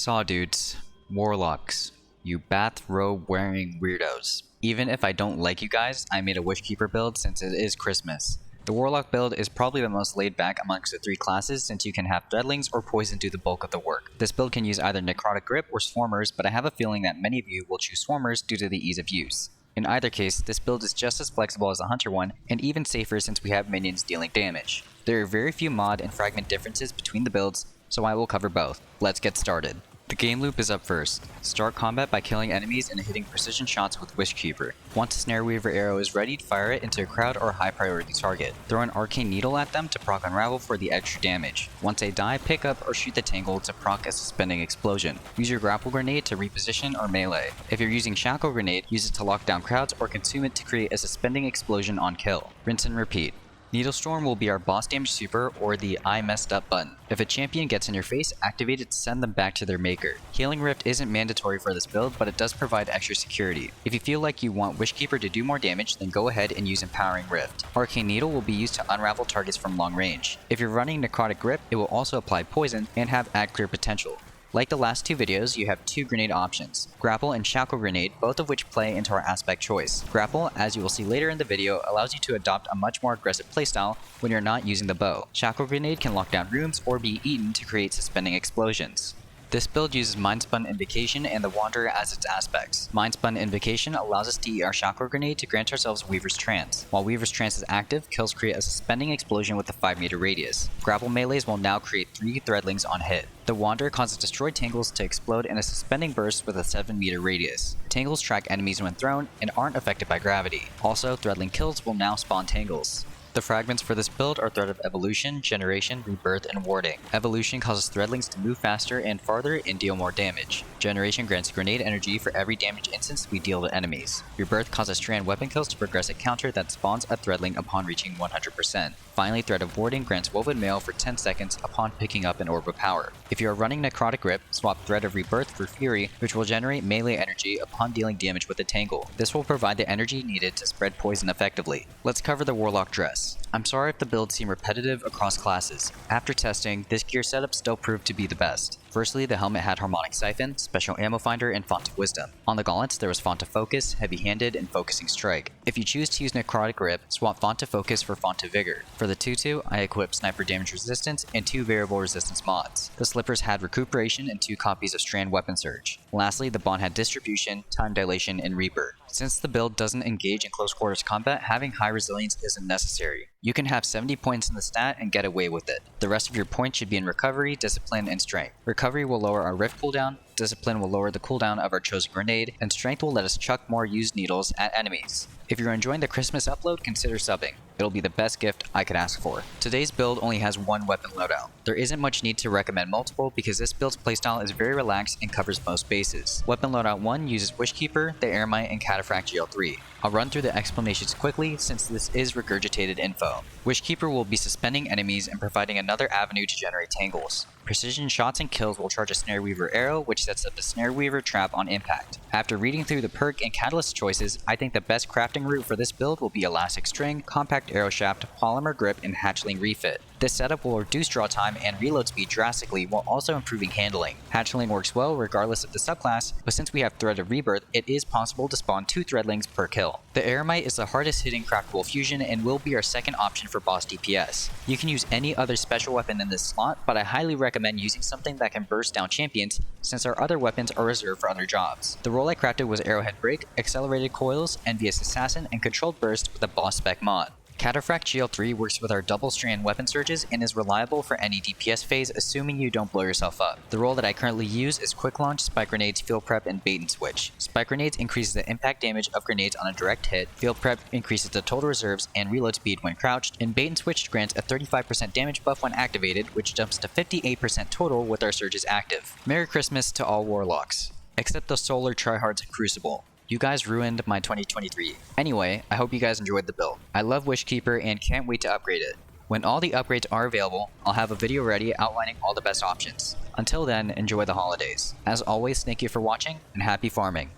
Saw dudes, warlocks, you bathrobe wearing weirdos. Even if I don't like you guys, I made a Wishkeeper build since it is Christmas. The Warlock build is probably the most laid back amongst the three classes since you can have Threadlings or Poison do the bulk of the work. This build can use either Necrotic Grip or Swarmers, but I have a feeling that many of you will choose Swarmers due to the ease of use. In either case, this build is just as flexible as the Hunter one, and even safer since we have minions dealing damage. There are very few mod and fragment differences between the builds, so I will cover both. Let's get started. The Gameloop is up first. Start combat by killing enemies and hitting precision shots with Wishkeeper. Once a Snare Weaver arrow is ready, fire it into a crowd or high priority target. Throw an Arcane Needle at them to proc Unravel for the extra damage. Once they die, pick up or shoot the Tangle to proc a Suspending Explosion. Use your Grapple Grenade to reposition or melee. If you're using Shackle Grenade, use it to lock down crowds or consume it to create a Suspending Explosion on kill. Rinse and repeat. Needlestorm will be our boss damage super or the I messed up button. If a champion gets in your face, activate it to send them back to their maker. Healing Rift isn't mandatory for this build, but it does provide extra security. If you feel like you want Wishkeeper to do more damage, then go ahead and use Empowering Rift. Arcane Needle will be used to unravel targets from long range. If you're running Necrotic Grip, it will also apply poison and have add clear potential. Like the last two videos, you have two grenade options, Grapple and Shackle Grenade, both of which play into our aspect choice. Grapple, as you will see later in the video, allows you to adopt a much more aggressive playstyle when you're not using the bow. Shackle Grenade can lock down rooms or be eaten to create suspending explosions. This build uses Mindspun Invocation and the Wanderer as its aspects. Mindspun Invocation allows us to eat our Shackle Grenade to grant ourselves Weaver's Trance. While Weaver's Trance is active, kills create a suspending explosion with a 5-meter radius. Grapple melees will now create 3 Threadlings on hit. The Wanderer causes destroyed Tangles to explode in a suspending burst with a 7-meter radius. Tangles track enemies when thrown and aren't affected by gravity. Also, Threadling kills will now spawn Tangles. The fragments for this build are Thread of Evolution, Generation, Rebirth, and Warding. Evolution causes Threadlings to move faster and farther and deal more damage. Generation grants grenade energy for every damage instance we deal to enemies. Rebirth causes strand weapon kills to progress a counter that spawns a Threadling upon reaching 100%. Finally, Thread of Warding grants Woven Mail for 10 seconds upon picking up an Orb of Power. If you are running Necrotic Grip, swap Thread of Rebirth for Fury, which will generate melee energy upon dealing damage with a Tangle. This will provide the energy needed to spread poison effectively. Let's cover the Warlock dress. I'm sorry if the builds seem repetitive across classes. After testing, this gear setup still proved to be the best. Firstly, the helmet had Harmonic Siphon, Special Ammo Finder, and Font of Wisdom. On the gauntlets, there was Font of Focus, Heavy-Handed, and Focusing Strike. If you choose to use Necrotic Grip, swap Font of Focus for Font of Vigor. For the Tutu, I equipped Sniper Damage Resistance and 2 Variable Resistance mods. The Slippers had Recuperation and 2 copies of Strand Weapon Surge. Lastly, the Bond had Distribution, Time Dilation, and Reaper. Since the build doesn't engage in close quarters combat, having high resilience isn't necessary. You can have 70 points in the stat and get away with it. The rest of your points should be in Recovery, Discipline, and Strength. Recovery will lower our Rift cooldown, Discipline will lower the cooldown of our chosen grenade, and Strength will let us chuck more used needles at enemies. If you're enjoying the Christmas upload, consider subbing. It'll be the best gift I could ask for. Today's build only has one weapon loadout. There isn't much need to recommend multiple because this build's playstyle is very relaxed and covers most bases. Weapon loadout 1 uses Wishkeeper, the Eremite, and Cataphract GL3. I'll run through the explanations quickly since this is regurgitated info. Wishkeeper will be suspending enemies and providing another avenue to generate Tangles. Precision shots and kills will charge a Snare Weaver arrow, which sets up the Snare Weaver trap on impact. After reading through the perk and catalyst choices, I think the best crafting route for this build will be Elastic String, Compact Arrow Shaft, Polymer Grip, and Hatchling Refit. This setup will reduce draw time and reload speed drastically while also improving handling. Hatchling works well regardless of the subclass, but since we have Thread of Rebirth, it is possible to spawn 2 Threadlings per kill. The Eremite is the hardest hitting craftable fusion and will be our second option for boss DPS. You can use any other special weapon in this slot, but I highly recommend using something that can burst down champions since our other weapons are reserved for other jobs. The role I crafted was Arrowhead Break, Accelerated Coils, Envious Assassin, and Controlled Burst with a boss spec mod. Cataphract GL3 works with our double strand weapon surges and is reliable for any DPS phase assuming you don't blow yourself up. The role that I currently use is Quick Launch, Spike Grenades, Field Prep, and Bait and Switch. Spike Grenades increases the impact damage of grenades on a direct hit, Field Prep increases the total reserves and reload speed when crouched, and Bait and Switch grants a 35% damage buff when activated, which jumps to 58% total with our surges active. Merry Christmas to all Warlocks, except the Solar Tryhards Crucible. You guys ruined my 2023. Anyway, I hope you guys enjoyed the build. I love Wishkeeper and can't wait to upgrade it. When all the upgrades are available, I'll have a video ready outlining all the best options. Until then, enjoy the holidays. As always, thank you for watching and happy farming.